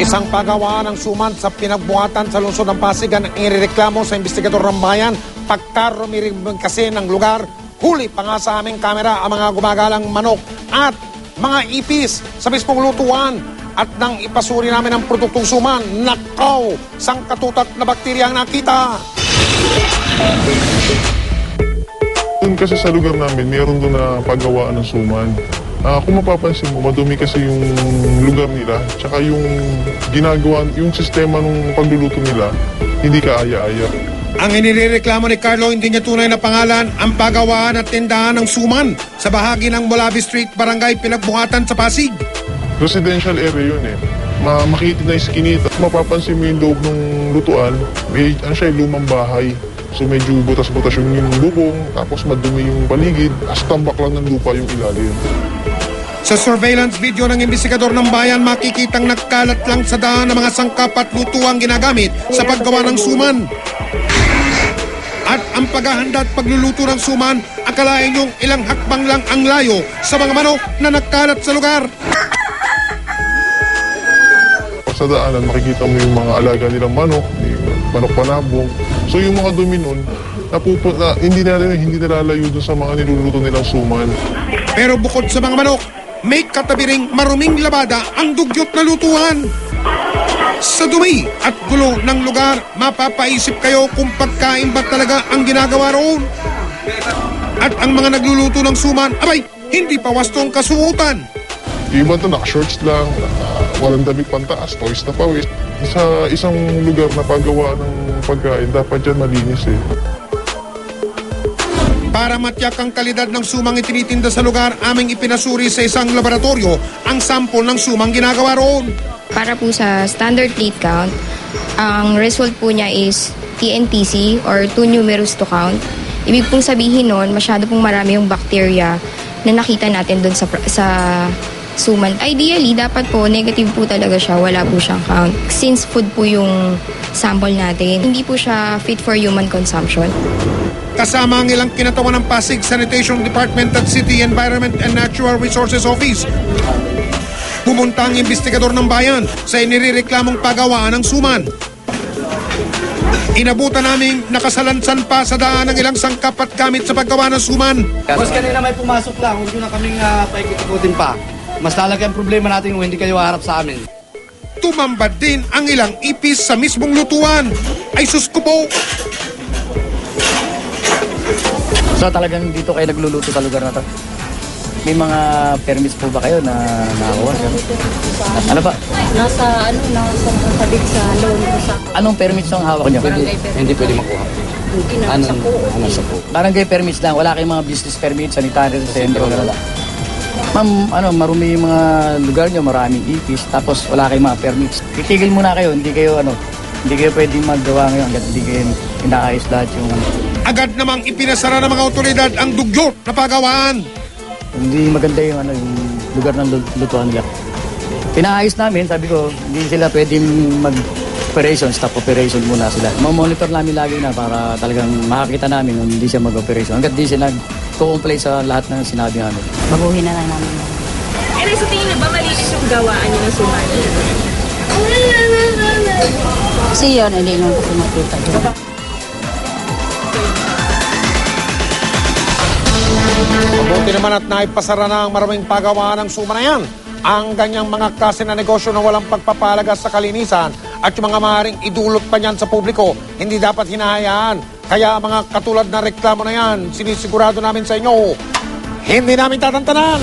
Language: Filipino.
Isang pagawaan ng suman sa pinagbuhatan sa lungsod ng Pasig ang inireklamo sa investigador ng bayan pagka rumiribig kasi ng lugar. Huli pa nga sa aming kamera ang mga gumagalang manok at mga ipis sa mismong lutuan. At nang ipasuri namin ang produktong suman, nakaw, sangkatutak na bakterya ang nakita. Doon kasi sa lugar namin, mayroon doon na paggawaan ng suman. Kung mapapansin mo, madumi kasi yung lugar nila, tsaka yung ginagawa, yung sistema ng pagluluto nila, hindi kaaya-aya. Ang inireklamo ni Carlo, hindi niya tunay na pangalan, ang pagawaan at tindahan ng suman sa bahagi ng Molavi Street, Barangay Pinagbuhatan sa Pasig. Residential area yun eh. Makikita na yung skinita. Mapapansin mo yung loob ng lutuan, may lumang bahay. So medyo butas-butas yung bubong, tapos madumi yung paligid, as tambak lang ng lupa yung ilalim. Sa surveillance video ng investigador ng bayan, makikitang nagkalat lang sa daan ng mga sangkap at lutuang ginagamit sa paggawa ng suman. At ang paghahanda at pagluluto ng suman, akalain yung ilang hakbang lang ang layo sa mga manok na nagkalat sa lugar. Sa daanan, makikita mo yung mga alaga nilang manok, manok panabong. So yung mga dumi nun, hindi nalalayo dun sa mga niluluto nilang suman. Pero bukod sa mga manok, may katabi ring maruming labada ang dugyot na lutuan. Sa dumi at gulo ng lugar, mapapaisip kayo kung pagkain ba talaga ang ginagawa roon. At ang mga nagluluto ng suman, abay, hindi pa wastong kasuotan. Yung iba ito, naka-shorts lang, walang damit pantaas, toys na pawis. Sa isang lugar na paggawa ng pagkain, dapat dyan malinis eh. Para matiyak ang kalidad ng sumang itinitinda sa lugar, aming ipinasuri sa isang laboratorio ang sample ng sumang ginagawa roon. Para po sa standard plate count, ang result po niya is TNTC or too numerous to count. Ibig pong sabihin nun, masyado pong marami yung bacteria na nakita natin dun sa suman. Ideally, dapat po negative po talaga siya, wala po siyang count. Since food po yung sample natin, hindi po siya fit for human consumption. Kasama ang ilang kinatawan ng Pasig Sanitation Department at City Environment and Natural Resources Office. Pumunta ang investigador ng bayan sa inireklamong pagawaan ng suman. Inabutan naming nakasalansan pa sa daan ng ilang sangkap at gamit sa paggawa ng suman. Boss, kanina may pumasok lang, huwag nyo na kaming paikot-ikutin pa. Mas talaga ang problema natin kung hindi kayo harap sa amin. Tumambad din ang ilang ipis sa mismong lutuan. Ay sus ko po! So talagang dito kayo nagluluto sa lugar na to? May mga permits po ba kayo na nakakuha? Ano ba? Nasa sabit sa loan ko sa Anong permits ang hawak niyo? Hindi pwede makuha. sa po. Barangay permits lang, wala kayong mga business permits, sanitary center, wala. Ma'am, marumi yung mga lugar nyo, maraming ipis, tapos wala kayong mga permits. Titigil muna kayo, hindi kayo pwedeng maggawa ngayon hanggang hindi kayo inaayos lahat yung Agad namang ipinasara ng mga otoridad ang dugyot na pagawaan. Hindi maganda yung lugar ng lutuan nila. Pinaayos namin, sabi ko, hindi sila pwedeng mag-operation, stop operation muna sila. Mamonitor namin lagi na para talagang makakita namin kung hindi siya mag-operation. Hanggat di sila kukumplay sa lahat ng sinabi namin. Baguhin na lang namin. Eh, sa tingin niyo ba malinis yung gawaan niyo ng suman? Kasi yun, hindi naman kasi makita. Mabuti naman at naipasara na ang maraming pagawaan ng suman na yan. Ang ganyang mga klase na negosyo na walang pagpapalagas sa kalinisan at yung mga maaaring idulot pa niyan sa publiko, hindi dapat hinahayaan. Kaya mga katulad na reklamo na yan, sinisigurado namin sa inyo, hindi namin tatantanan.